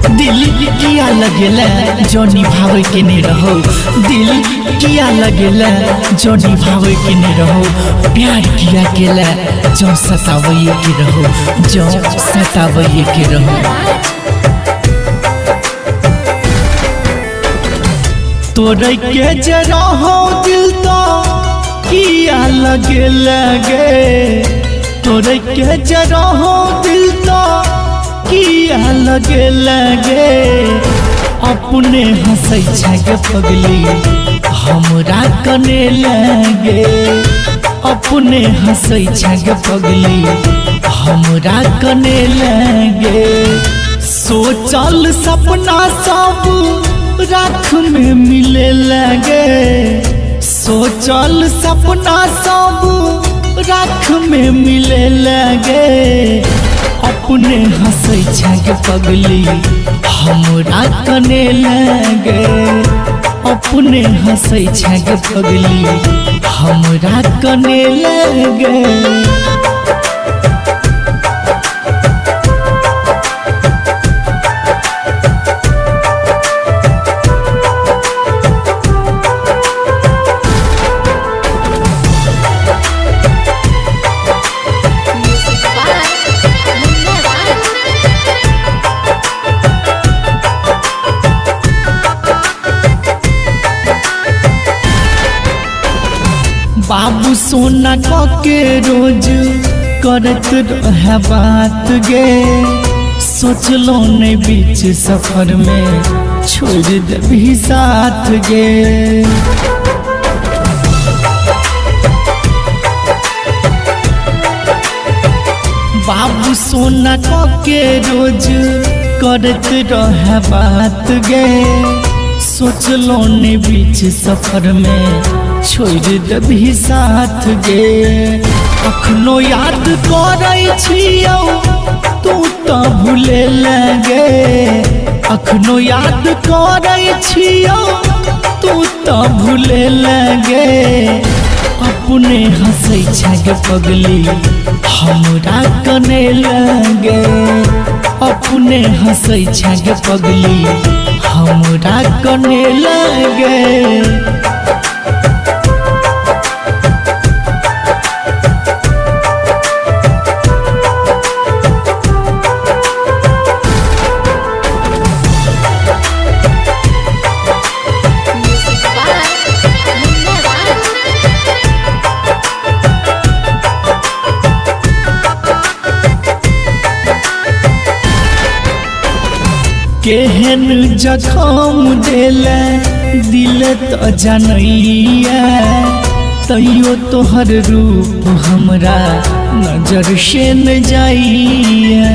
दिल किया लगेला जो निभावे के नहीं रहो, दिल किया लगेला जो निभावे के नहीं रहो, प्यार किया गेला जो सतावे के रहो, जो सतावे के रहो। तोरे के जरा हो दिल तो किया लगे, तोरे के जरा हो दिल तो किया लगे, अपने हंसै छे पगली हमरा कने लगे, अपने हंसै छे पगली हमरा कने लगे। सोचल सपना सब राख में मिले लगे, सोचल सपना सब राख में मिले लगे, अपने हंसै छे पगली हमरा कने लगे, अपने हंसै छे पगली हमरा कने लगे। बाबू सोना के रोज करत रहे बात गे, सोचलो ने बीच सफर में छोड़ देबी साथ गे। बाबू सोना के रोज करत रहे बात गे, सोचलो ने बीच सफर में छोड़ देबी साथ गे। अखनो याद करै छियौ तू तो भूले लगे, अखनो याद करै छियौ तू तो भूले लगे, अपने हंसै छे पगली हमरा कने लगे, अपने हंसै छे पगली हमरा कने लगे। केहन जखम देले दिल तो जनैया, तैयो तोहर रूप हमरा नजर से न जाइया।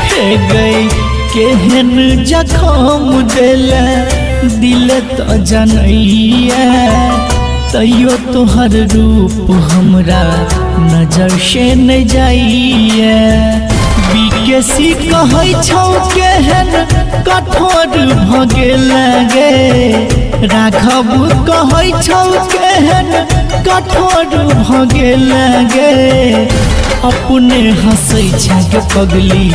हे गई केहन जखम देले दिल तो जनैया, तैयो तोहर रूप हमरा नजर से न जाइए। बीकेसी कहै छौ केहन कठोर भगे लगे, राघव कहै छौ केहन कठोर भगे लगे, अपने हंसै छे पगली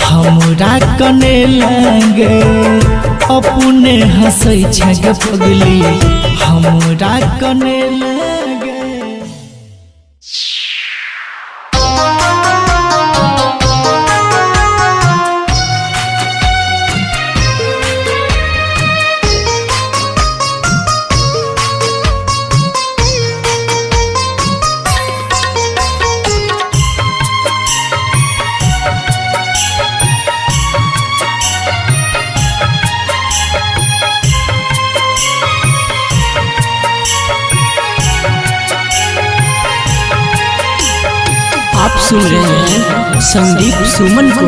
हमरा कने लगे, अपने हंसै छे पगली हमरा कने लगे। आप सुन रहे हैं संदीप सुमन को।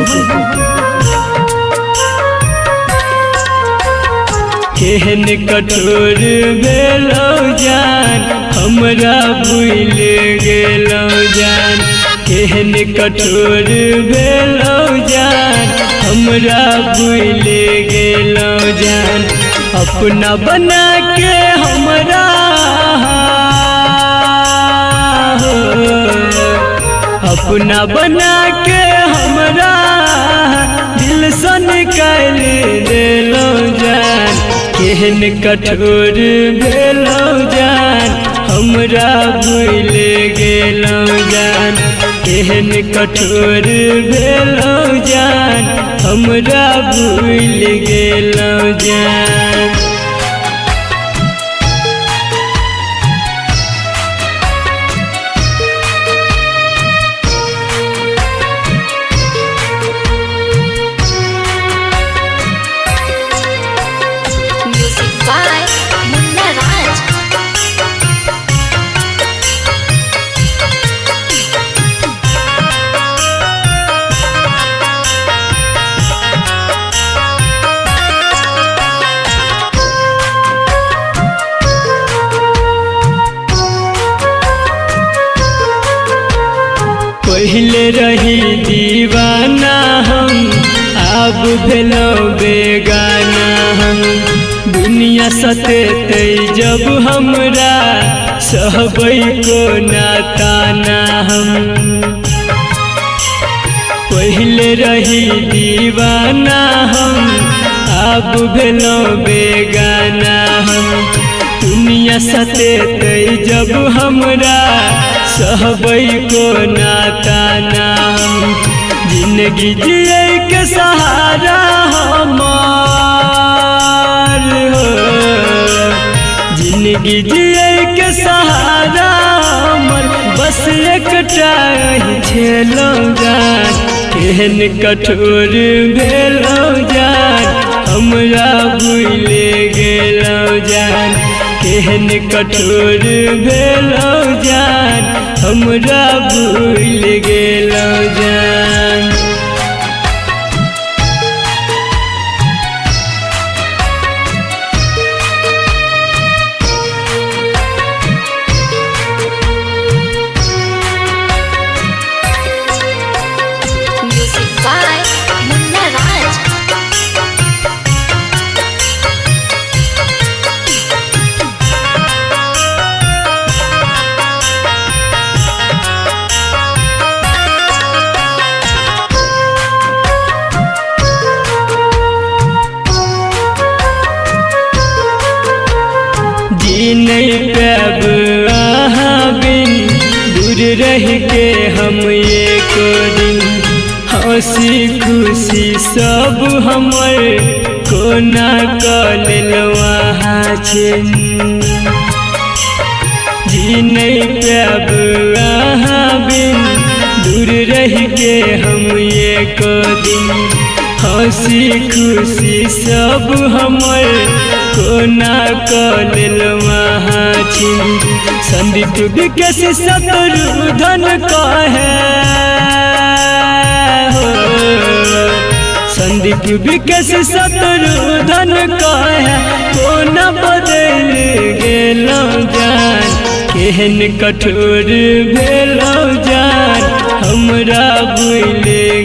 केहन कठोर भेलौ जान हमरा भूल गेलौ जान, केहन कठोर भेलौ जान हमरा भूल गेलौ जान, अपना बना के हमरा अपना बना के हमरा दिल से निकाल देलो जान। केहन कठोर भेलो जान, हमरा भूल गेलो जान। केहन कठोर भेलो जान, हमरा भूल गेलो जान। Music by Munna Raj. पहले रही दीवाना हम, अब भेलो बेगाना हम। दुनिया सतेते जब हमरा सहबै को नाताना हम। पहले रही दीवाना हम, अब भेलो बेगाना हम। दुनिया सतेते जब हमरा सहबै को नाताना हम। जिंदगी जिए के सहारा हमार हो, जिंदगी जिए के सहारा हमर बस एकटा झेलो जान। केहन कठोर भेलो जान, हमरा भूल गेलो जान। केहन कठोर भेलो जान, हमरा भूल गेलो जान। Music by Munna Raj. जी नहीं पाब अहाँ बिन, दूर रह के हम एक दिन। हंसी खुशी सब हमर कोना कल वहाँ छे। जी नहीं पाब अहाँ बिन, दूर रह के हम एक दिन। हंसी खुशी सब हमर कोना कल वहाँ छी। संदीप विकेश शत्रुधन कहे हो, संदीप विकेश शत्रुधन कहे कोना बदल गेलो जान। केहन कठोर भेलो जान, हमरा भूल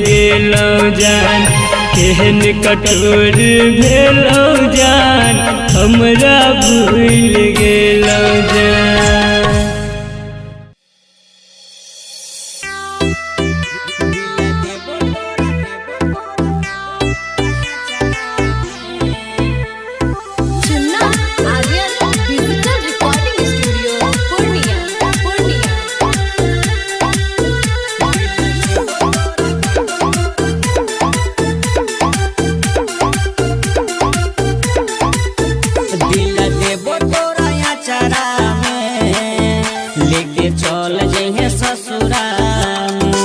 गेलो जान। केहन कठोर भेलो जान, हमरा भूल गेलो जान। Chunna Aryan Digital Recording Studio, Purnia. दिल देबो तोरा अचारा में, लेके चल जइहे ससुरा में।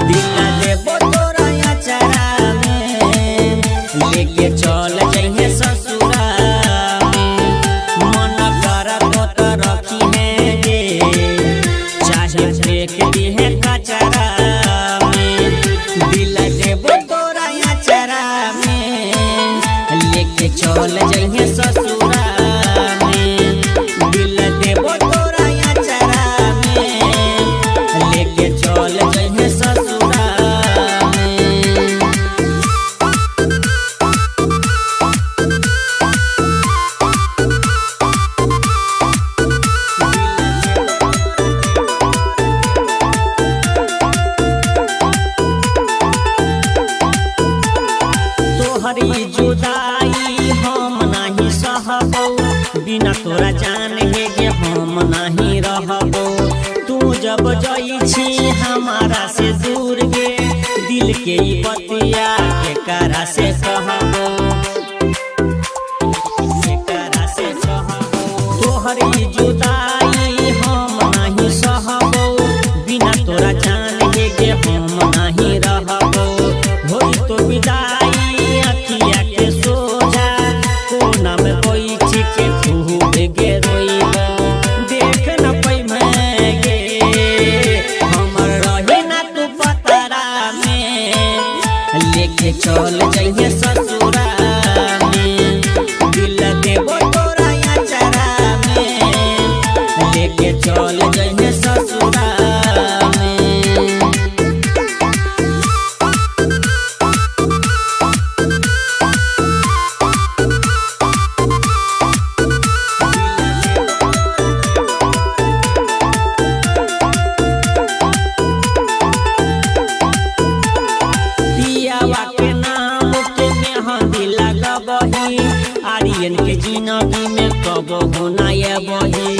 दिल देबो तोरा अचारा में, लेके चल जइहे ससुरा में। मन करतो तो रखी है गे, चाहे फेंक दिहे कचरा में। दिल देबो तोरा अचारा में, लेके चल जइहे ससुरा में। दिल देबो तोरा अचारा में, लेके चल जइहे ससुरा में। जब जाई छी हमारा से दूर गे दिल के ई बतिया के करा से कहबो तोहर ई जुदाई हम नहीं सहबो बिना तोरा जान गे हम नहीं रहबो होई तो विदाई अखिया के सोझा कोना में बैठ के खूब गे रोइबो देख न पैमे गे हमर रही ना तू पतरा में लेके चल जाइए ससुरा में दिल देबो तोरा अचरा में लेके चल जाइए ससुरा में पियावा के नाम के मेहंदी लगबही आर्यन के जिंदगी में कबो होना ये बही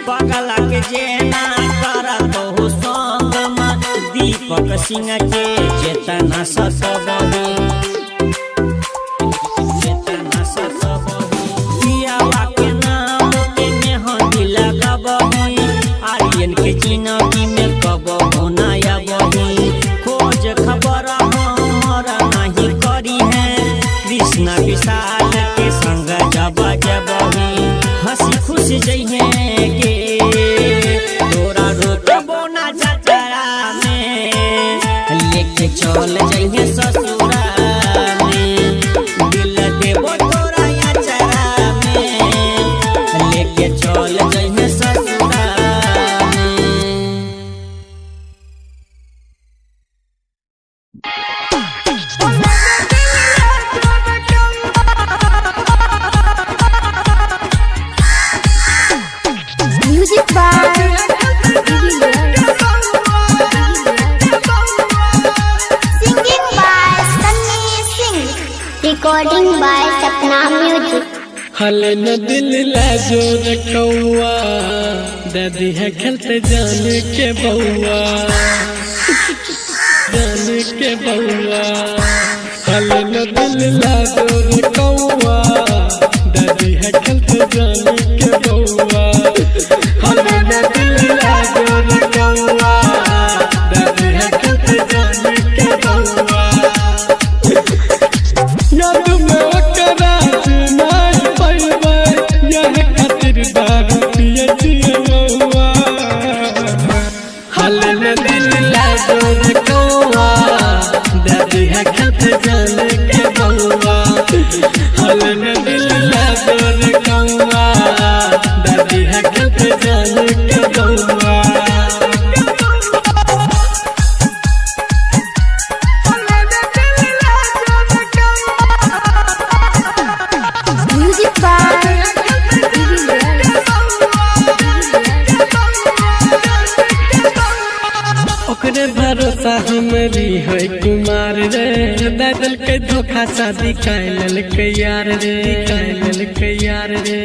पगला के जेना करत हो संग में दीपक सिंह के चेतना ससबही पियावा के नाम के मेहंदी लगबही आर्यन के जिंदगी में कबो होना ये बही खोज खबर हमारा नहीं करी है कृष्णा विशाल के संग जब जबही हंसी खुशी जइहे गे तोरा रोकबो ना जतरा में लेके चल जइहे ससुरा में दिल देबो तोरा अचरा में लेके चल जइहे ससुरा में। Music by Singing by Sunny Singh. Recording by Sapna Music. हल न दिल लाजो रखौआ दादी है खेलते जान के बउआ जान के बउआ हल न दिल लाजो रखौआ दादी है खेलते जान के बउआ हल न दिल लाजो रखौआ दादी है खेलते जान के बउआ न तुम ओकरा नहीं पैबै यह खातिर दारू पिए जिए बउआ हल न दिल लाजो रखौआ दादी है खेत जान के बउआ हल न दिल लाजो रखौआ दादी है खेत जान के बउआ Music by ओकरे भरोसा हमरी है कुमार रे दादल के धोखा शादी कैलल के यार रे कैलल के यार रे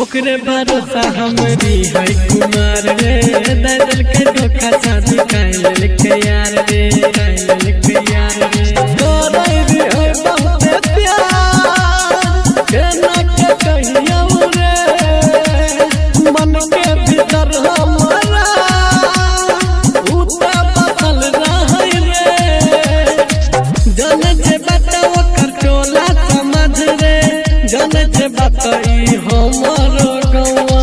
ओकरे भरोसा हमरी है कुमार रे दादल के धोखा शादी कैलल के यार रे कैलल के यार रे तोरे भी है बहुत प्यार केना के कहियो रे मन के भीतर हमारा उता बदल रहे रे जन जे बताओ कर टोला समझ रे जन जे बताई हमरो गौआ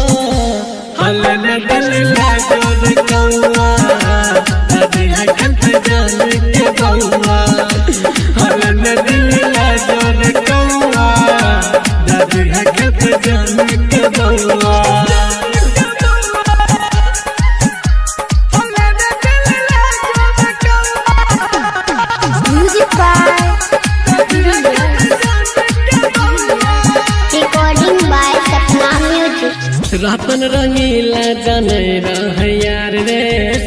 हल न दिल लाजो रे गौआ दादी है कंठ जान के बउआ हल न दिल लाजो रे गौआ दादी है कंठ जान के बउआ Music by Recording by Sapna Music. रातन रंगीला जाने रह यार रे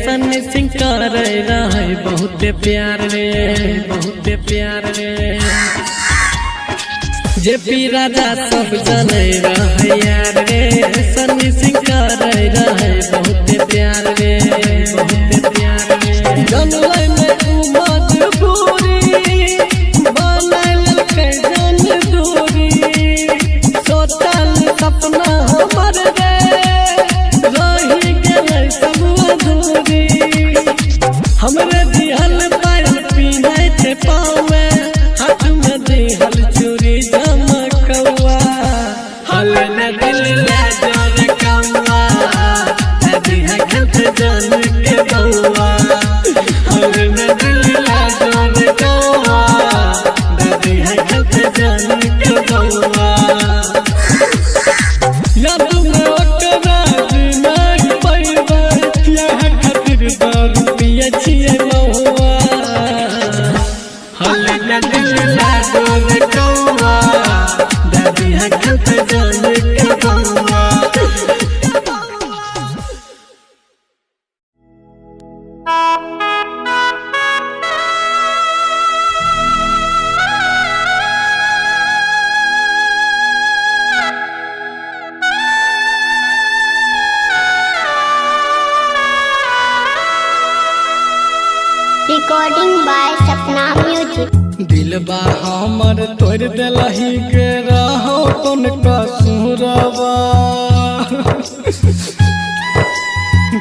सन्नी सिंह कर रहे बहुत प्यार रे बहुत प्यार रे जे पी राजा सब जाने रह यार रे सन्नी सिंह कर रहे बहुत के बउआ हवे में दिल लागल कौआ दादी है खेत जान के बउआ याद में ओकरा नहीं पैबा यह खातिर दारू पिए छिए महुआ हवे में दिल लागल कौआ दादी है खेत जान के बउआ Recording by Sapna Music. दिलबा हमर तोड़ देलही के रहो कौन कसूरवा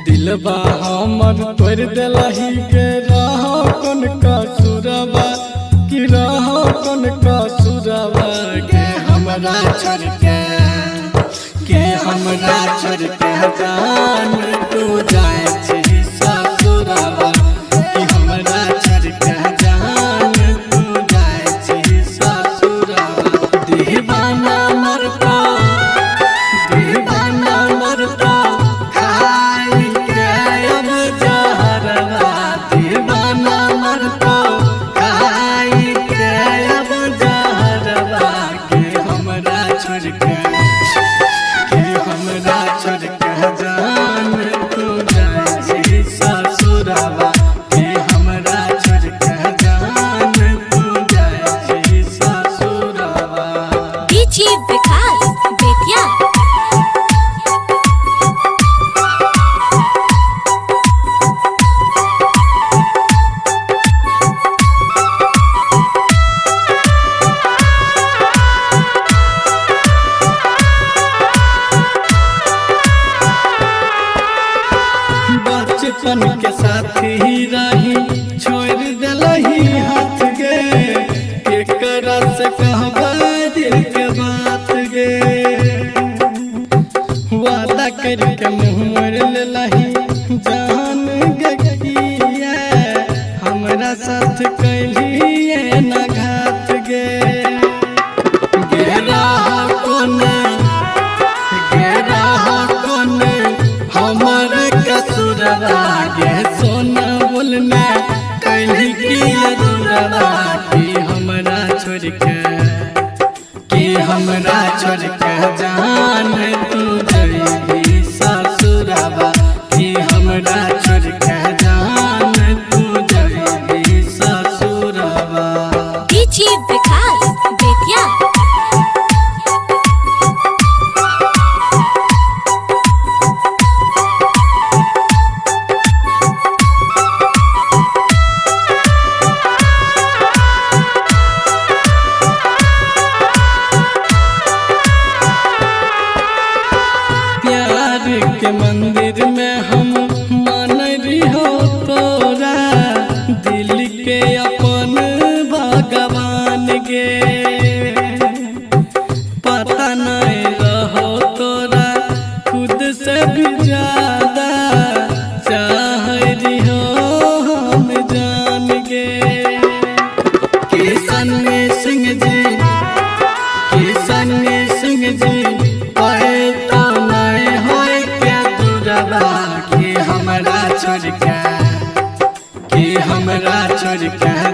दिलबा हमर तोड़ देलही के रहो कौन कसूरवा कि रहो कौन कसूरवा के हमरा छोड़ के हमरा छोड़ के जान तू जाए छी ससुरवा कि हमरा छोड़ के जान तू जाए छी ससुरवा दीवाना मरता खाई के अब जहरवा दीवाना मरता खाई के अब जहरवा के हमरा छोड़ के जान तू जाए छी ससुरवा के हमरा छोड़ के जान तू जाए छी ससुरवा डीजे विकास बेतिया बचपन के साथी रही छोड़ दिलही हाथ गे केकरा से कहबा दिल के बात गे वादा करके मुँह मोड़ लेलही जान गे किया हमरा साथ कैलिए न घात गे गेरा कोने हमर कसूरवा गे सोना बोलना कैली की अधूरवा कि हमरा छोड़ के जान तू जइबी ससुरवा कि हमरा छोड़ के जान तू जइबी ससुरवा डीजे विकास बेतिया प्यार के मंदिर में हम मान रही तोरा दिल के अपन भगवान गे पता नहीं रहो तोरा खुद से भी ज्यादा चाह रही हम जान गे किशन सिंह जी कहे तो नहीं होए क्या दूरवा कि हमरा छोड़ के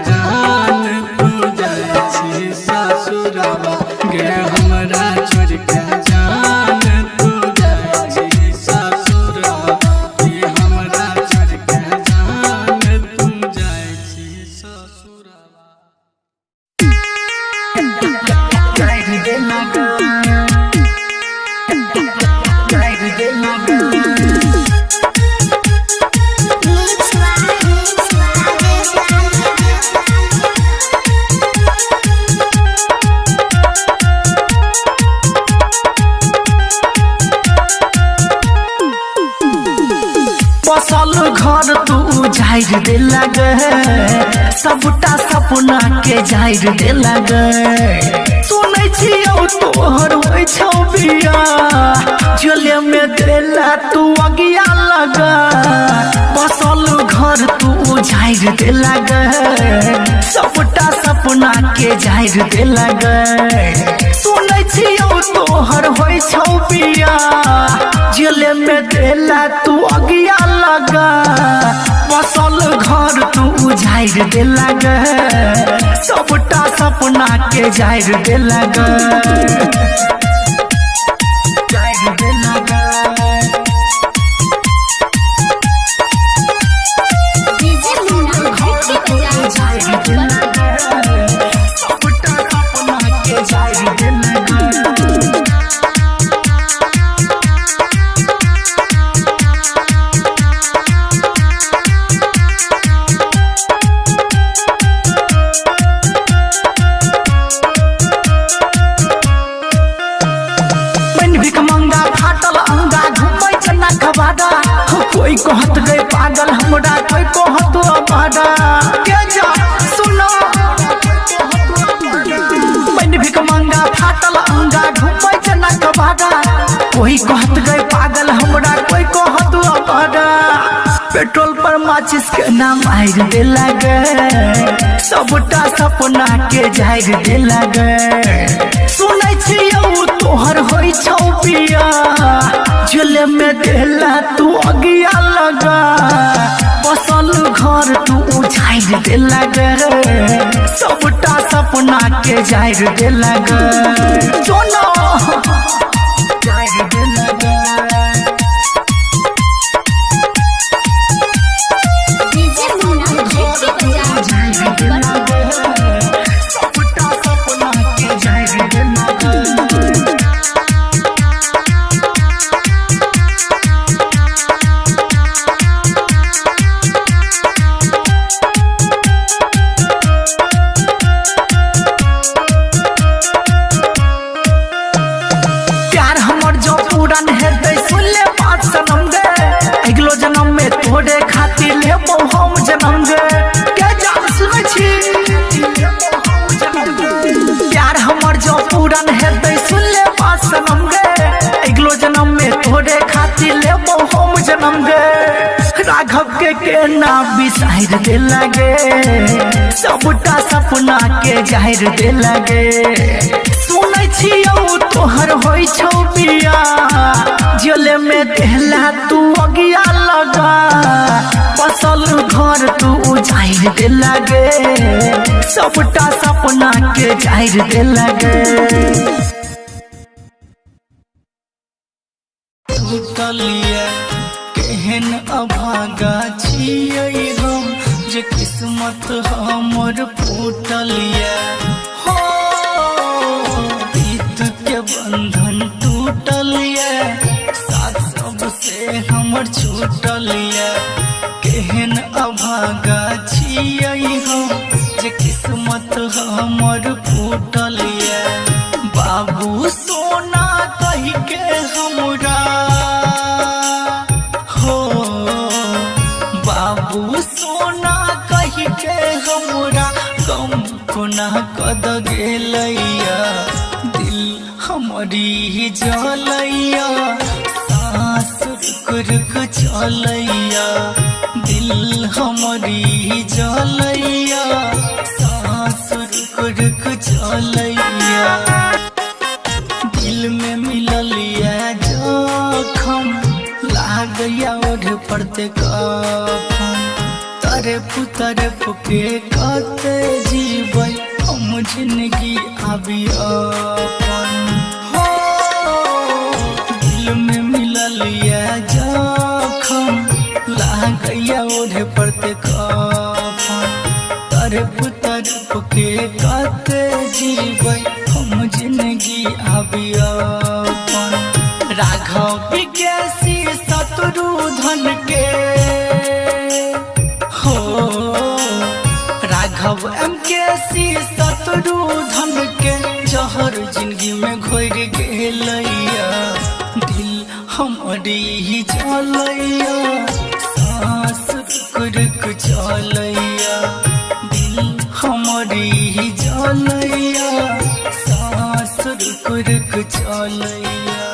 जान तू जाए छी ससुरवा गे हमरा छोड़ के जान तू जाए छी ससुरवा कि हमरा छोड़ के जान तू जाए छी ससुरवा बसल घर तू जाहिर दे लगे सबटा सपना के जाहिर दे लगे सुनै छियौ तोहर होइ छौ बिया झोले में देला तू अगिया लगा बसल के जाहिर दे लगे सुनै छियौ तोहर होय छौ बिया जेले में देला तू अगिया लगा बसल घर तू उजाइर दे लगे सबटा सपना के जाहिर दे लगे जाहिर दे लगे कोई कहत गए पागल हमरा कोई कहत अबाड़ा के जा सुनो मैंने भिक मंगा फाटल अंगा घुमै जना कबाड़ा कोई कहत गए पागल हमरा कोई कहत अबाड़ा पेट्रोल पर माचिस के नाम आइर दे लगे सबटा सपना के जाहिर दे लगे सुनै छियौ तोहर होय छौ बिया जेले में देला तू अगिया लगा बसल घर तू उजाइर दे लगे सबटा सपना के जाहिर दे लगे जोनो जाहिर दे लगे सबटा सपना के जाहिर दे लगे तोरे खातिर लेबो हम जन्म गे के जान सुनै छी प्यार हमर जो पूरन हेतै सुन ले बात सनम गे अगलो जन्म में तोरे खातिर लेबो हम जन्म गे राघव के ना बिसाइर दे लगे सबटा सपना के जाहिर दे लगे सुनै छियौ तोहर होय छौ बिया जेले में देला तू अगिया लगा बसल घर तू उजाइर दे लगे सबटा सपना के जाहिर दे लगे टूटलिए केहन अभागा छियै हम जे किस्मत हमर फूटलिए हो प्रीत के बंधन टूटलिए साथ सबसे हमर छूटलिए केहन अभागा छियै हम जे किस्मत हमर फूटलिए बाबू सोना कहि के हमरा हो बाबू सोना कहि के हमरा गम कोना कद गेलैया दिल हमरी जलैया सांस रुक रुक चलैया दिल हमरी जलैया सांस रुक रुक चलैया दिल में मिललिया जखम लागया ओढ़ पड़ते कफन तरफ के कते जीबै हम जिंदगी आबी अपन हो दिल में मिललिया जखम लागया ओढ़ पड़ते कफन तरफ के कते जीबै हम जिंदगी आबी अपन राघव विज्ञासी शत्रुधन के हो राघव MKC शत्रुधन के जहर जिंदगी में घोर गेलैया दिल हमरी जलैया सांस रुक रुक चलैया दिल हमरी जलैया सांस रुक रुक चलैया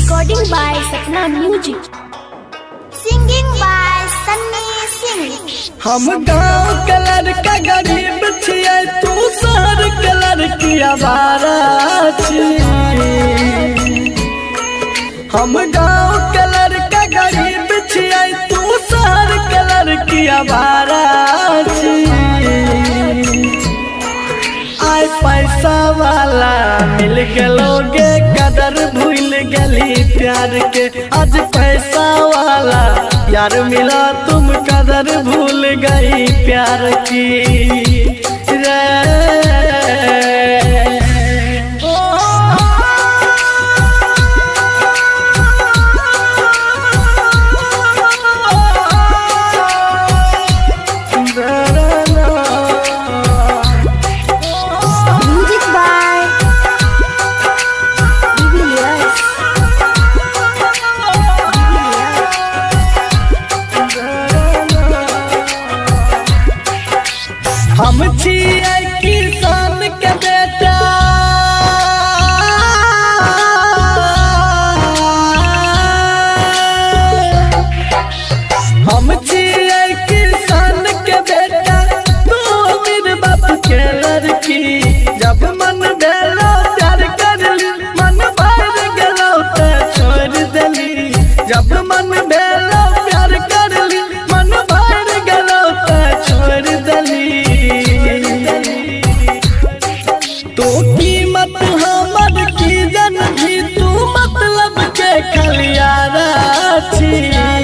Recording by Sapna Music. Singing by Sunny Singh. हम गाँव के लड़का गरीब छियै, तू शहर के लड़की आवारा छियै। हम गाँव के लड़का गरीब छियै, तू शहर के लड़की आवारा छियै। आय पैसा वाला मिल गलोगे, कदर भूल गली प्यार के। आज पैसा वाला यार मिला, तुम कदर भूल गई प्यार की रे। Music by Julius. हम छियै किसान के बेटा, हम छियै किसान के बेटा, तू अमीर बाप के लड़की। जब मन भेलो प्यार करली, मन भर गेलो तो छोड़ देली। जब मन भेलो प्यार करली, मन भर गेलो तो छोड़ देली। तो कीमत हमर की जन भी, तू मतलब के खलियारा छियै।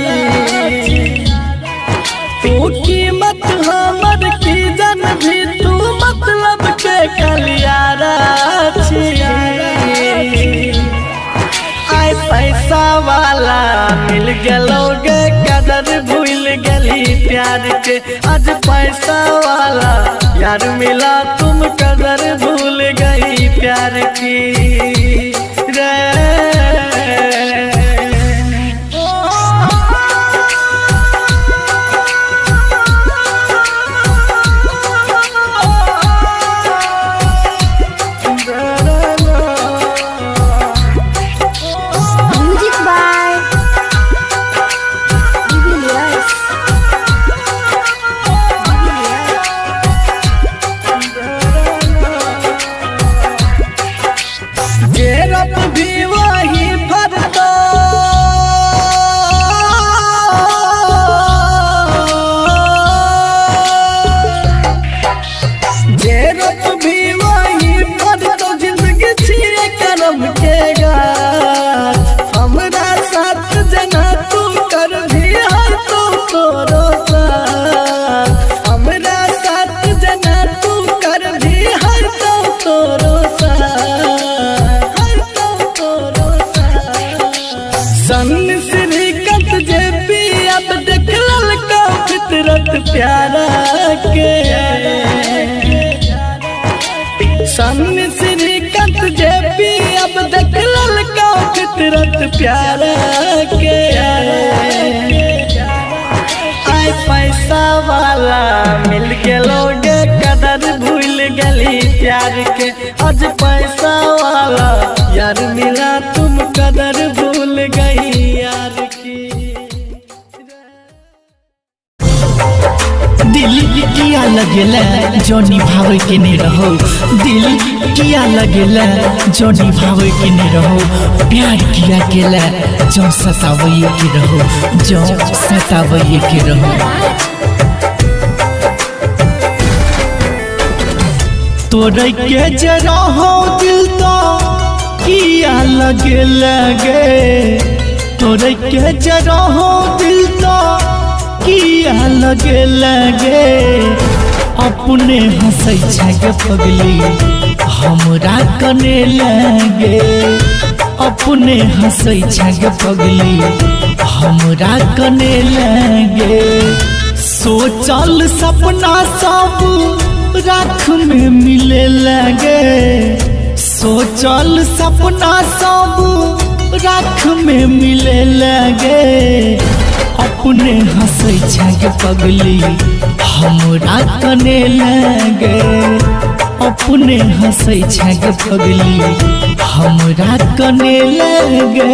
तू कीमत हमर की जन भी, तू मतलब के खलियारा छियै। आय पैसा वाला मिल गलोगे, कदर भूल गली प्यार के। आज पैसा वाला यार मिला, तुम कदर भूल गई प्यार की रे। Music by Julius. गेरप भी वही भरतो, गेरप भी वही भरतो। जिंदगी छियै करम के गाछ, हमरा साथ जना तू कर भी है तो तोरो साथ। हमरा साथ जना तू कर भी है तो तोरो साथ। सन श्रीकांत जे पी अब देख ललका फितरत प्यारा के। सन श्रीकांत जे पी अब देख ललका फितरत प्यारा के। आय पैसा वाला मिल गलोगे, कदर भूल गली प्यार के। आज पैसा वाला यार मिला, तुम कदर भूल गई यार की। दिल किया लगेला जो निभावे के नहीं रहो, दिल किया लगेला जो निभावे के नहीं रहो। प्यार किया केला जो सतावे के रहो, जो सतावे के रहो। तोरे के जरा हो दिल तो किया लगे, तोरे के जरा हो दिल तो किया लगे। अपने हंसै छगे पगली हमरा कने लगे, अपने हंसै छगे पगली हमरा कने लगे। सोचल सपना सब राख में मिले लगे, सोचल सपना सब राख में मिले लगे। अपने हंसै छगे पगली हमरा कने लगे, अपने अपने हंसै छग पगली हमरा कने लगे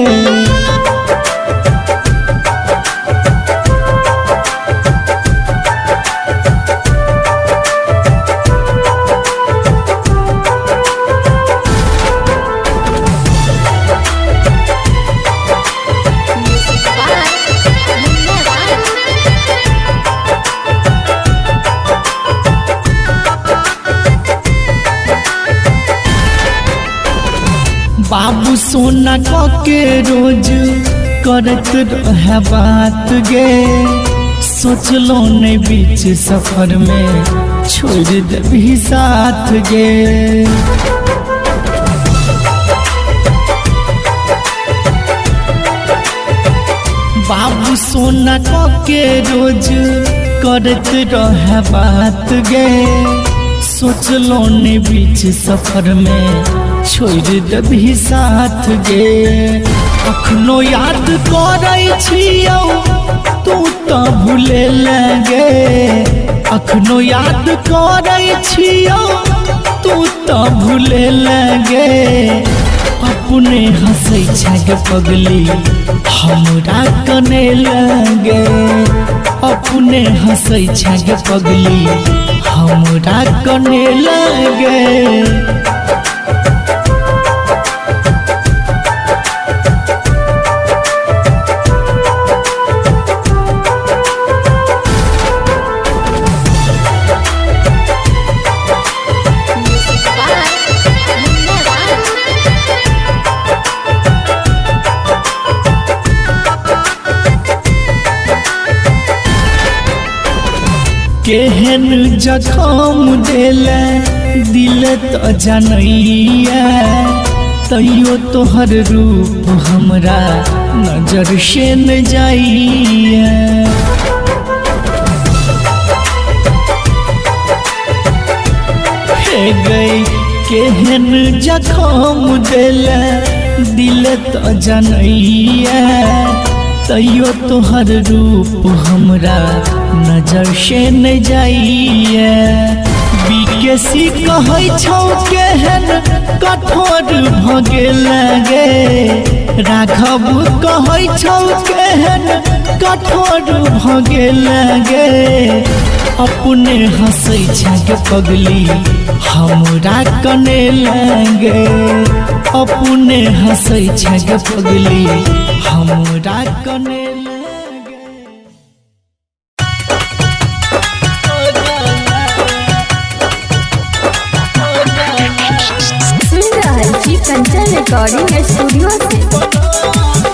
बाबू सोना के रोज करत रहे बात गे सोचलो नहीं बीच सफर में छोड़ देबी साथ गे बाबू सोना के रोज करत रहे बात गे सोचलो नहीं बीच सफर में छोड़ देबी साथ गे अखनो याद करै छियौ तू तो भूले लगे अखनो याद करै छियौ तू तो भूले लगे अपने हंसै छग पगली हमरा कने लगे अपने हंसै छग पगली हमरा कने लगे केहन जखम देले दिल तो जनैया तैयो तोहर रूप हमरा नजर से न जाइया हे गई केहन जखम देले दिल तो जनैया तैयो तोहर रूप हमरा नजर से न जाइए बीकेसी कहै छौ केहन कठोर भगे लगे राघव कहै छौ केहन कठोर भगे लगे अपने हंसै छग पगली हमरा कने लगे अपने हंसै छग पगली हमरा कने कंचन रिकॉर्डिंग स्टूडियो से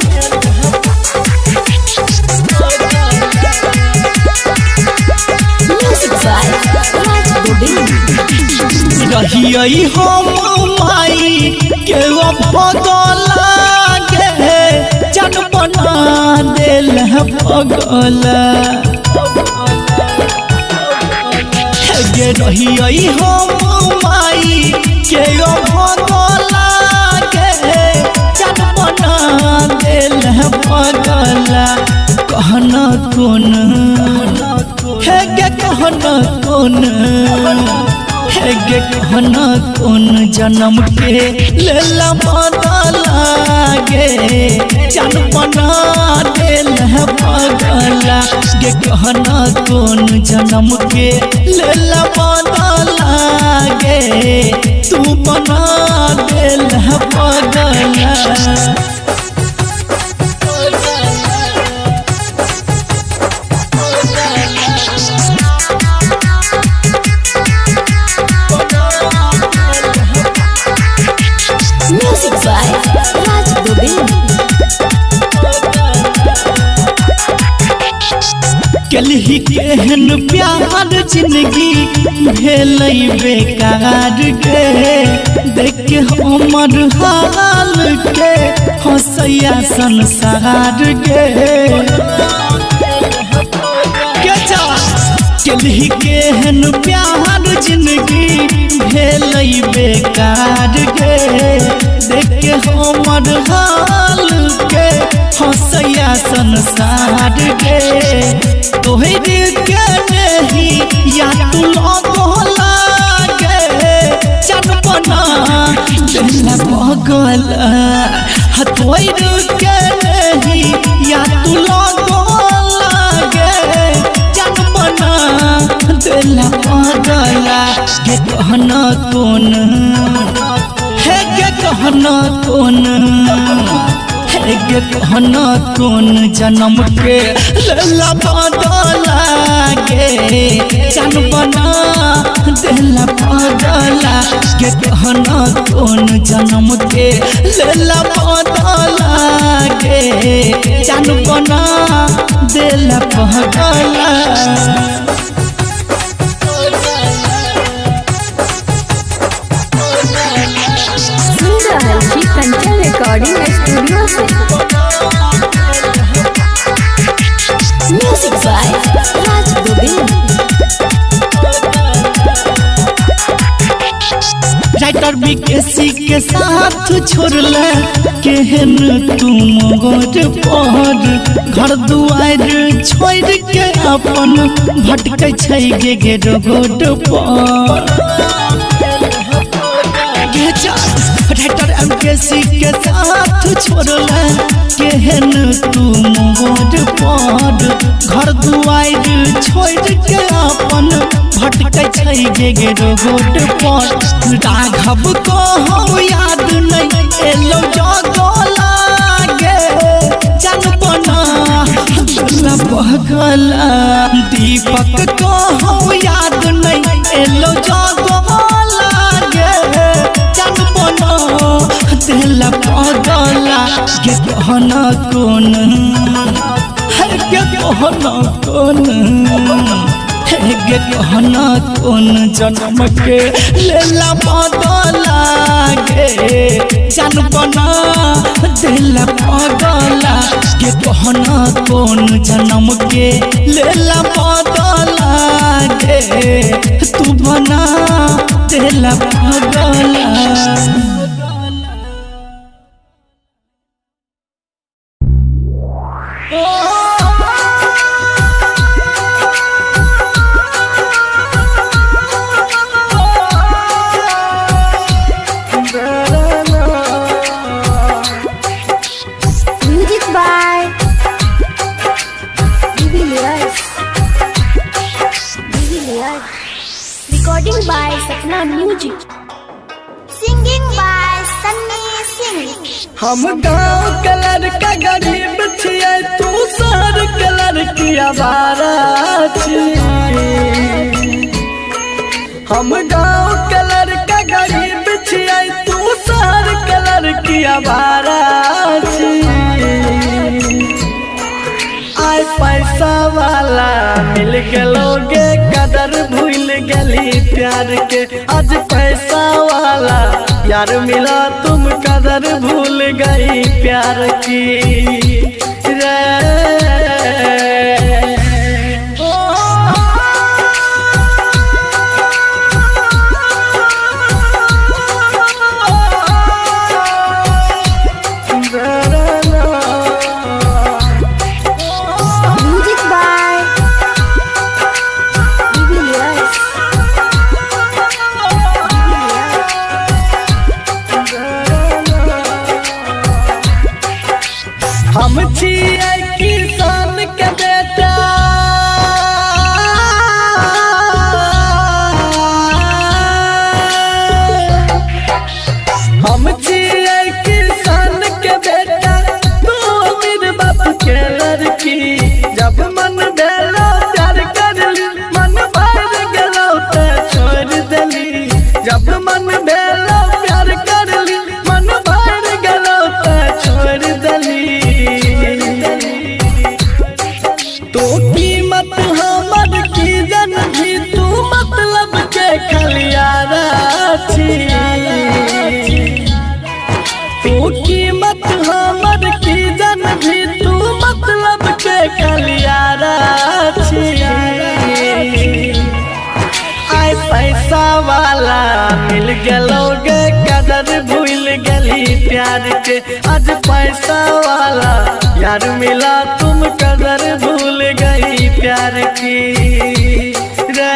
रहियै हम माई के भगला गे जन बना देल भगला गे रहियै हम माई के भगला गे जन बना देल भगला कहना कौन है गे कहना कौन है गे कहना कौन जन्म के लेला बदला गे जन बना देल पगला गे कहना कौन जन्म के लेला बदला गे तू बना देल पगला कलही केहन प्यार जिंदगी भेलै बेकार गे देख हमर हाल के हंसैया संसार गे कलही केहन प्यार जिंदगी भेलै बेकार गे देख हमर हाल के हंसैया संसार गे तोहर के नहीं या तू लोला गे जन पगला हतोई के नहीं या तू लगो लागे जान बना दिला पगला के कहना कौन है के कहना कौन है के कहना कौन जन्म के लला बदला गे जान बना दिला पगला के कहना कौन जन्म के लला बदला गे जान बना दिला पगला कंचन रिकॉर्डिंग स्टूडियो से music by Raj Govind. Writer BKC के साथ छोड़ले केहन तुम गोर पर घर दुआर छोड़ के अपन भटकै छै गे रोड पर राइटर एमकेसी के साथ छोड़ले केहन तुम गोर पर घर दुआर छोड़ के अपन भटकै छै गे रोड पर राघव को हम याद नहीं एलो जगो लागे जान बना दिला पगला दीपक को हम याद नहीं एलो जगो लागे जान बना दिला पगला के कहना कौन है के कहना कौन गे कहना कौन जन्म के लेला बदला गे जान बना दिला पगला गे कहना कौन जन्म के लेला बदला गे तू बना दिला पगला। Music by recording by Sapna music singing by Sunny Singh. हम गांव कलर का गरीब छियै तू शहर कलर की आवारा हम गांव कलर का गरीब छियै तू शहर कलर की आवारा आय पैसा वाला मिल गलोगे कदर भूल गली प्यार के आज पैसा वाला यार मिला तुम कदर भूल गई प्यार की रे हम छियै किसान के बेटा हम छियै किसान के बेटा तू अमीर बाप के लड़की जब मन भेलो प्यार करली मन भर गेलो ते छोड़ देली जब मन भेलो प्यार करली मन भर गेलो ते छोड़ देली तो कीमत हमर की जन भी तू मतलब के खलियारा तू कीमत हमर की जन भी तू मतलब के खलियारा आय पैसा वाला मिल गलोगे कदर भूल गली प्यार के आज पैसा वाला यार मिला तुम कदर भूल गई प्यार की रे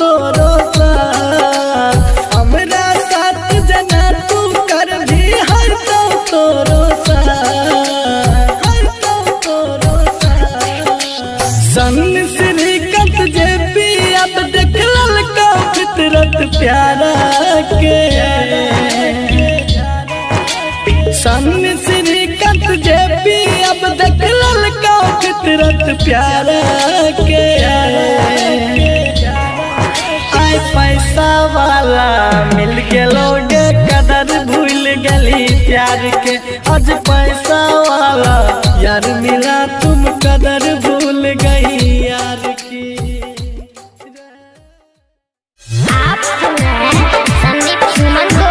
तोरो साथ हमरा साथ जना तू कर भी हर तो तोरो साथ हर तो तोरो साथ सन श्रीकांत जे पी अब देख ललका फितरत प्यारा के सन श्रीकांत जे पी अब देख ललका फितरत प्यारा के आय पैसा वाला मिल गेलोगे कदर भूल गली प्यार के आज पैसा वाला यार मिला तुम कदर भूल गई यार की। आप सुन रहे हैं संदीप सुमन को।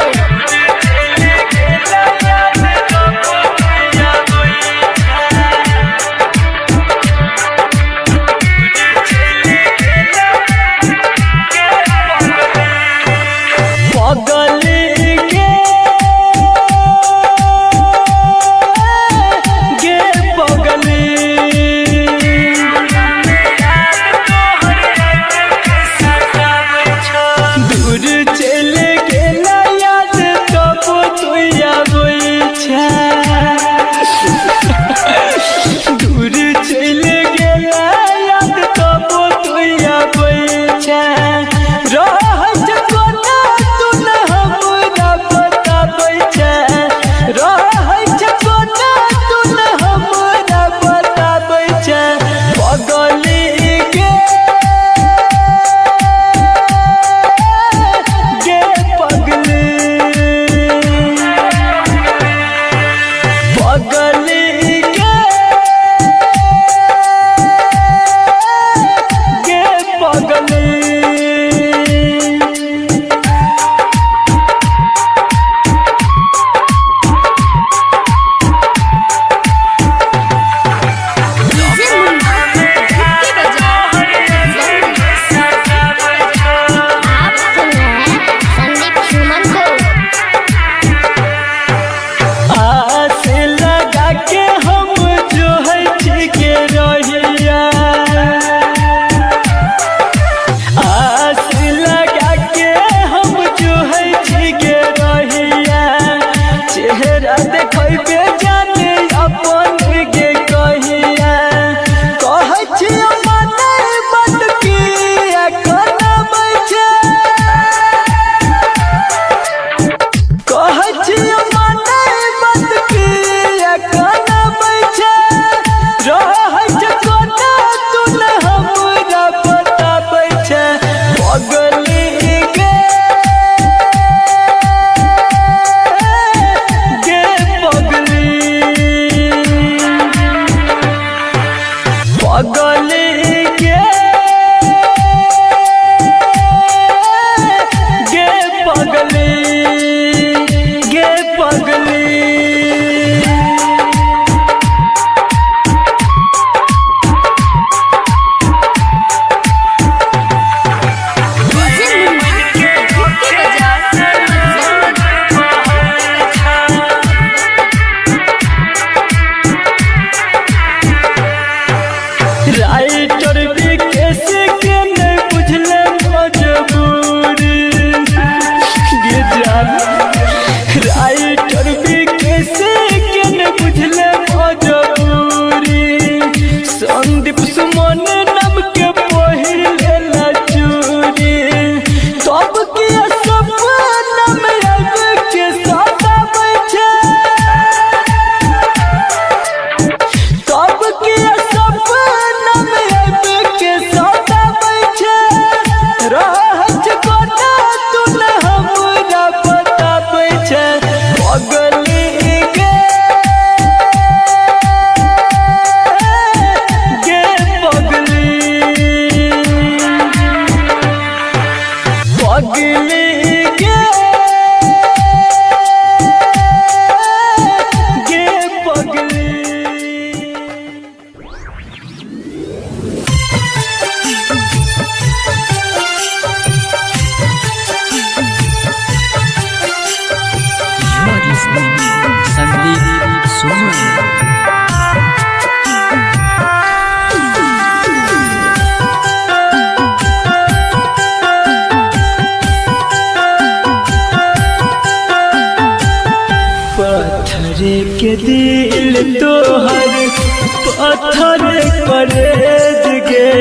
पत्थर करेज गे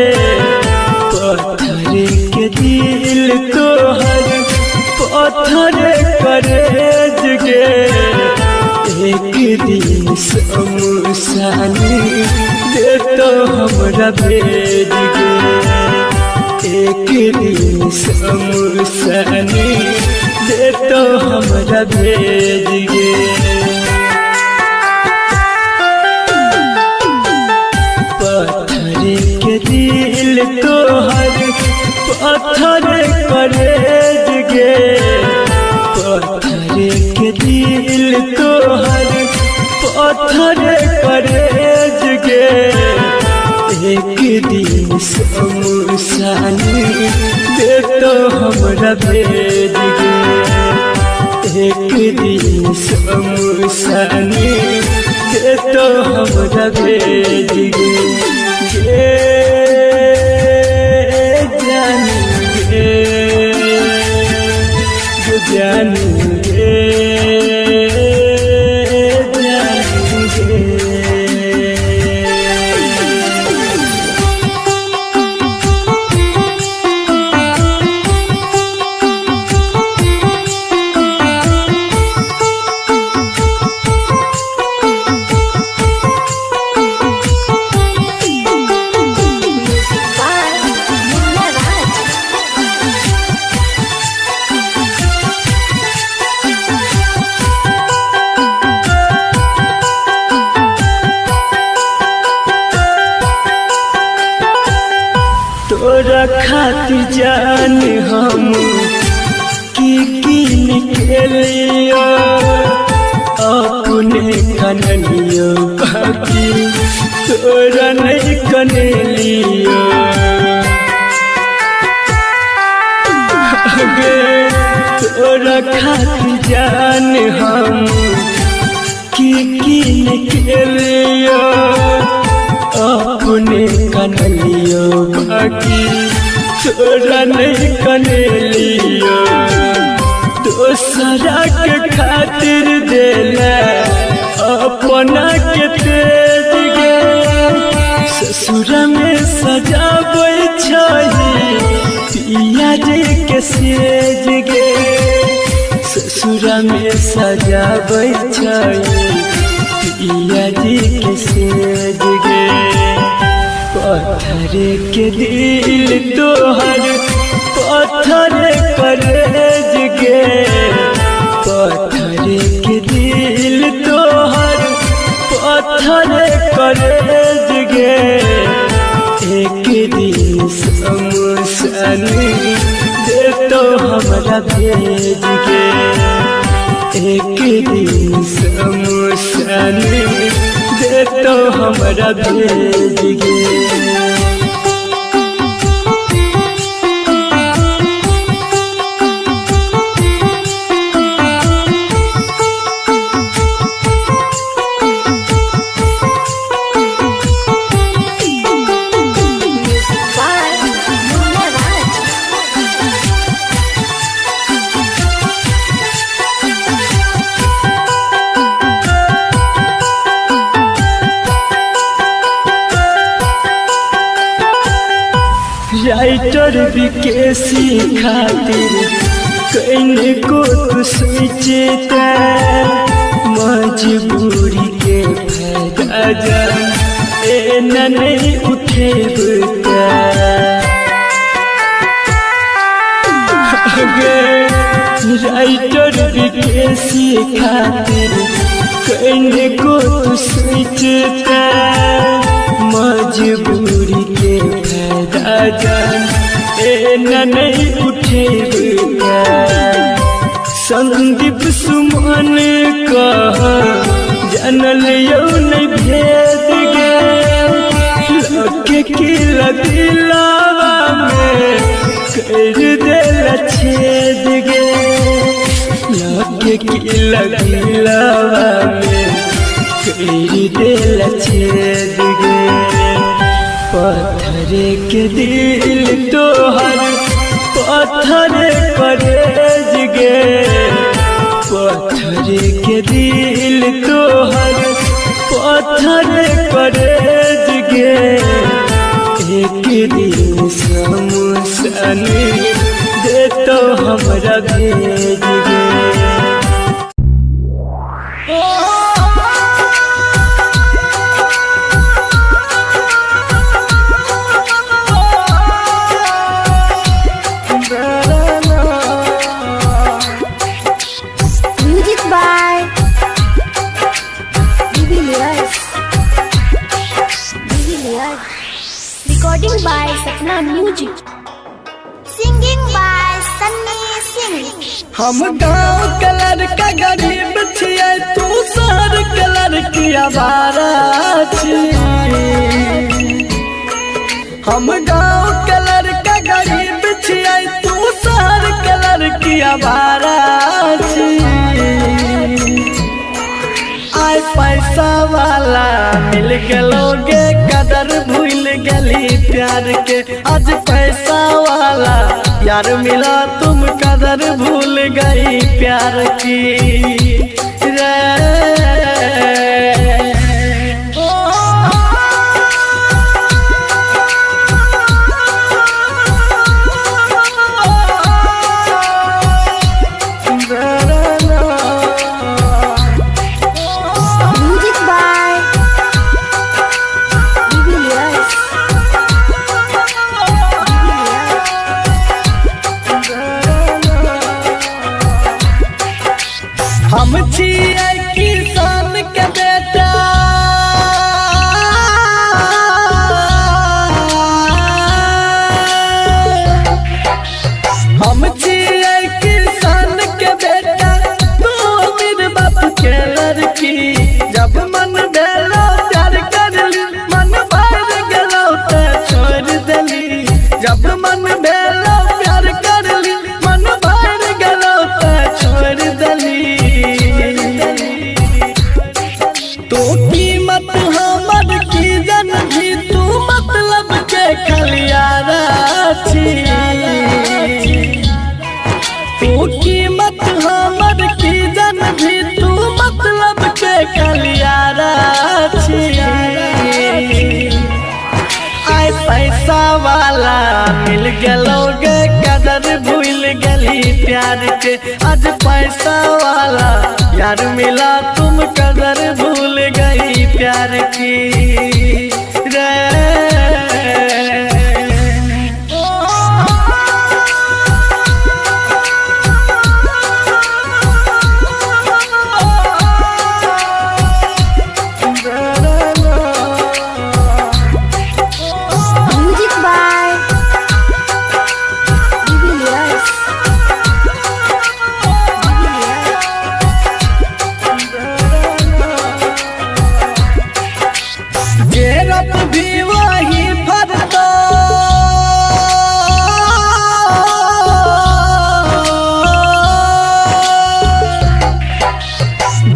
पत्थर के दिल तोहर पत्थर करेज गे एक दिन शमशानी दे तो हमरा भेज गे एक दिन शमशानी दे तो हमरा भेज गे पत्थर के दिल तोहर पत्थर करेज गे पत्थर के दिल तोहर पत्थर करेज गे एक दिन शमशानी दे तो हमरा भेज गे एक दिन शमशानी दे तो हमरा भेज गे जानू गे तोरा खातिर जान हम की निकलियो अपने कनलियो बाकी तोरा नहीं कनलियो तोरा खातिर जान हम की निकलियो अपने कनलियो बाकी तोरा नहीं कनलियो दोसरा के खातिर देला अपना के तेज गे ससुर में सजाबै छही पिया रे के सेज गे ससुर में सजाबै छही पिया जी के सेज गे पत्थर के दिल तोहर पत्थर करेज गे पत्थर के दिल तोहर पत्थर करेज गे एक दिन शमशानी दे तो हमरा भेज गे एक दिन शमशानी दे तो हमरा भेज गे राइटर विकेसी खातिर कहीं को तू सोचता मजबूरी के फायदा जान ए नहीं उठे राइटर विकेसी खातिर कहीं को तू सोचता मजबूरी के फायदा जान ए नहीं उठे संदीप सुमन कह जानल यौ नहीं भेद गे लके की दिलावा में कर देला छेद गे लके की दिलावा में कर देला छेद गे पत्थर के दिल तोहर पत्थर करेज गे पत्थर के दिल तोहर पत्थर करेज गे एक दिन शमशान दे तो हमरा भेज गे। Music by Divilyas. Recording by Sapna Music. Singing by Sunny Singh. हम गाँव कलर का गरीब छियै तू शहर कलर की आवारा छियै। हम गाँव कलर का गरीब छियै तू शहर कलर की आवारा छियै। आय पैसा वाला मिल गलोगे कदर भूल गली प्यार के। आज पैसा वाला यार मिला तुम कदर भूल गई प्यार की रे। Music by Divilyas. हम छियै किसान के बेटा हम छियै किसान के बेटा तू मेरे बाप के लड़की। जब मन भेलो प्यार करली मन भर गेलो तो छोड़ देली। जब मन भेलो प्यार करली मन भर गेलो तो छोड़ देली। तो कीमत हमर की जन भी तू मतलब के खलियारा छियै। तू कीमत हमर की जन भी तू मतलब के खलियारा छियै। आय पैसा वाला मिल गलोगे कदर भूल गली प्यार के। आज पैसा वाला यार मिला तुम कदर भूल गई प्यार की रे। Music by Divilyas. जेरप भी वही फरतो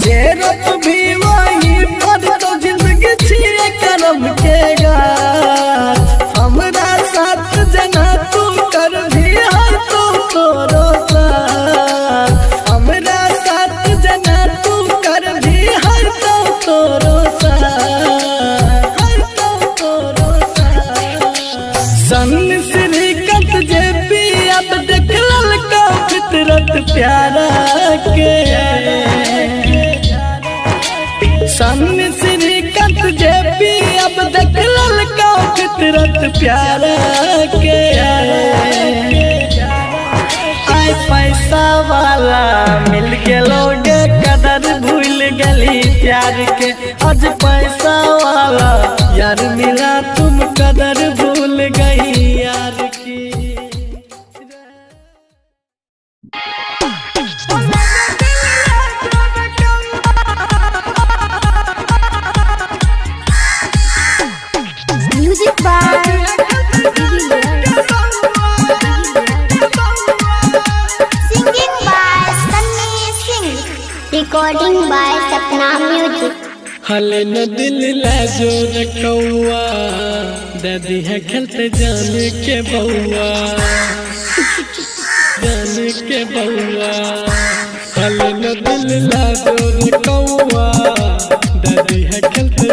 जेरप भी वही फरतो जिंदगी छियै करम के गाछ। हमरा साथ जना तू कर भी हर तू तोरो साथ। हमरा साथ जना तू कर भी हर तो तोरो साथ। सन श्रीकंठ जे पी अब देख ललका फितरत प्यारा के। सन श्रीकंठ जे पी अब देख ललका फितरत प्यारा के। आय पैसा वाला मिल गलोगे कदर भूल गली प्यार के। आज पैसा वाला यार मिला तुम कदर भूल गई यार की। Music by Divilyas. Singing by Sunny Singh. Recording by Sapna Music. हल न दिल लाजो रखौआ दादी है खेलते जाने के बउआ जाने के बउआ। हल न दिल लाजो रखौआ दादी है खेलते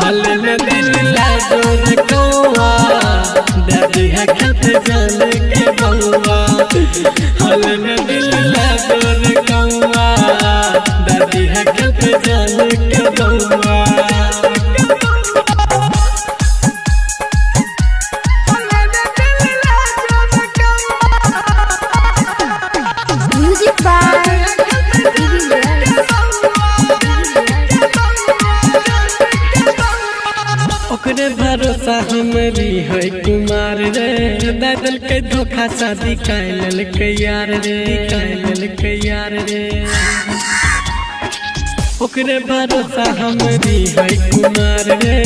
हल में दिल जोर कौआ दादी है खेत जल के बउआ हल में दिल जोर कौआ दादी है खेत जल के बउआ Music by ओकरे भरोसा हमरी है कुमार रे दादल के धोखा शादी कैल के यार रे ओकरे भरोसा हमरी है कुमार रे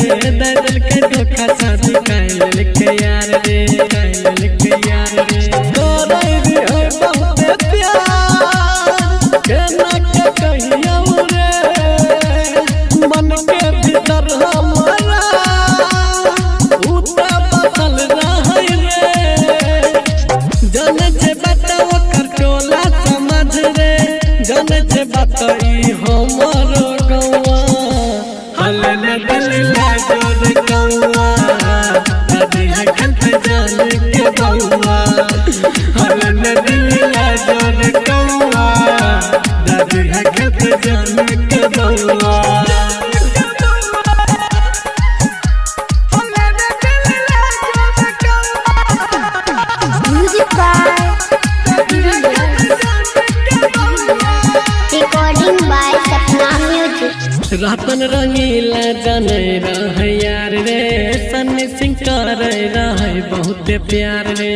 दादल के धोखा शादी कैल के यार रे तोरे भी है बहुत प्यार केना के कहियो रे मन के भीतर हमारा उता बसल रहे रे जन जे बताओ कर टोला समझ रे जन जे बताई हमरो गौवा हल न दिल जोर गौवा दादी है खंत जल के बउआ हल न दिल जोर गौवा दादी है खंत जल के बउआ Music by Recording by Sapna Music. रातन रंगीला जाने रहे यार रे सन्नी सिंह कर रहे बहुत प्यार रे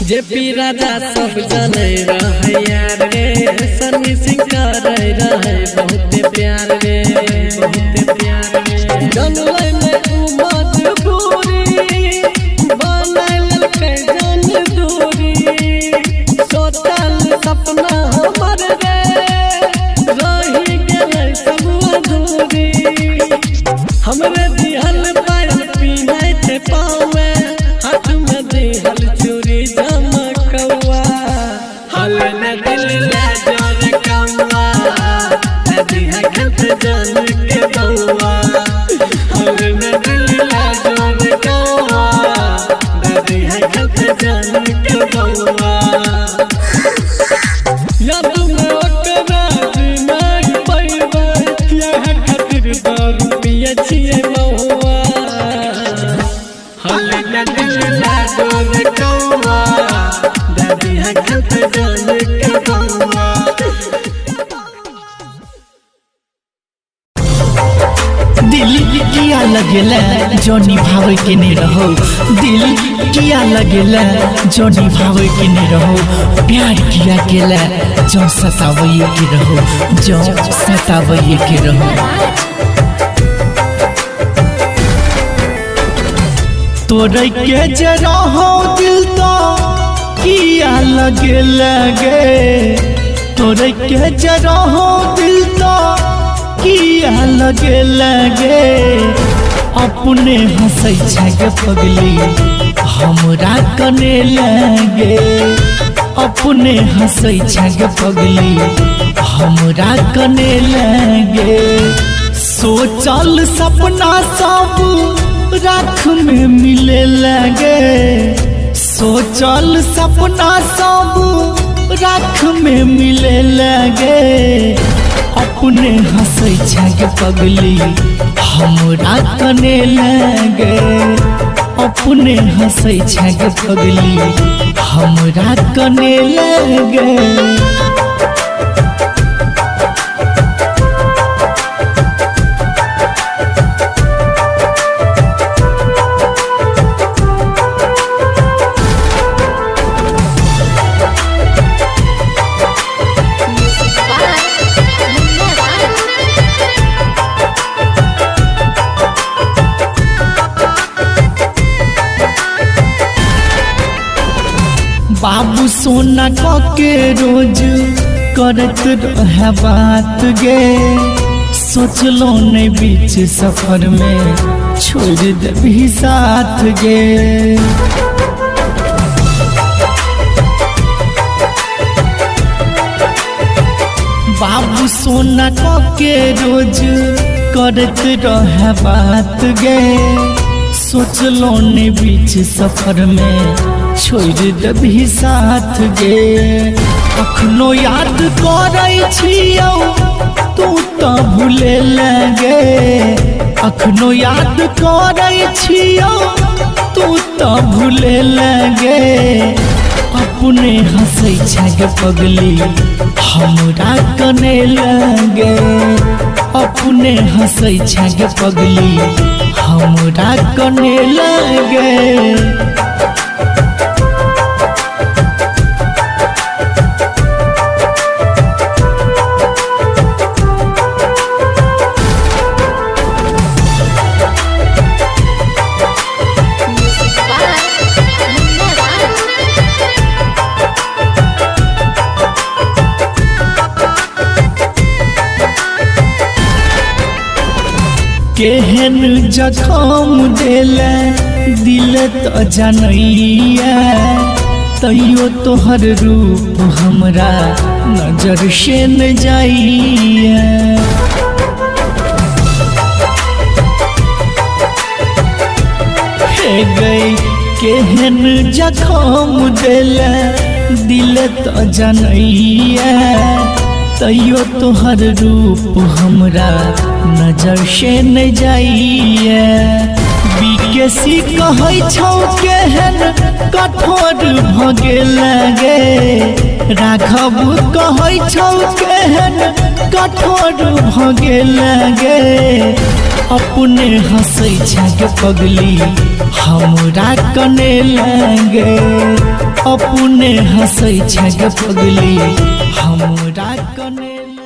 जे पी राजा सब जाने रहे यार रे सन्नी सिंह कर रहे बहुत प्यार रे जनले में मजबूरी बनल के जन दूरी सोचल सपना हमर रे रही गेलै सब अधूरी हमरे दिहल पायल पीनै थे पावे हाथ में दिहल चूड़ी चमकौआ हल न दिल जोर कौआ दादी है खत जल के बउआ हल न दिल जोर कौआ दादी है खत जल के बउआ याद में ओकरा नहीं पैबै यह खातिर दारू पिए छिए महुआ हल न दिल जोर कौआ दादी है खत जल के बउआ दिल किया लगेला जो निभावे के नहीं रहो दिल किया लगेला जो निभावे के नहीं रहो प्यार किया केला जो सतावे के रहो तोरे के जरा हो दिल तो किया लगे तोरे के जरा हो दिल तो किया लगे अपने हंसै छगे पगली हमरा कने लगे अपने हंसै छगे पगली हमरा कने लगे सोचल सपना सब राख में मिले लगे सोचल सपना सब राख में मिले लगे अपने हंसै छगे पगली हमरा कने लगे अपने हंसै छगे पगली हमरा कने लगे बाबू सोना के रोज करत रहे बात गे सोचलो नहीं बीच सफर में छोड़ देबी साथ गे बाबू बाबू सोना के रोज करत रहे बात गे, सोचलो ने बीच सफर में छोड़ देबी साथ गे। अखनो याद करै छियौ तू तो भूले लगे, अखनो याद करै छियौ तू तो भूले लगे। अपने हंसै छे पगली हमरा कने लगे, अपने हंसै छे पगली हमरा कने लगे। केहन जखम देले दिल तो जनैया, तैयो तोहर रूप हमरा नजर से न जाइया। हे गई केहन जखम देले दिल तो जनैया, तैयो तोहर रूप हमरा नजर से न जाइए। बिकेसी कहै छौ केहन कठोर भगे लगे, राघव कहै छौ केहन कठोर भगे लगे। अपने हंसै छे पगली हमरा कने लगे, अपने हंसै छे पगली हमरा कने लगे।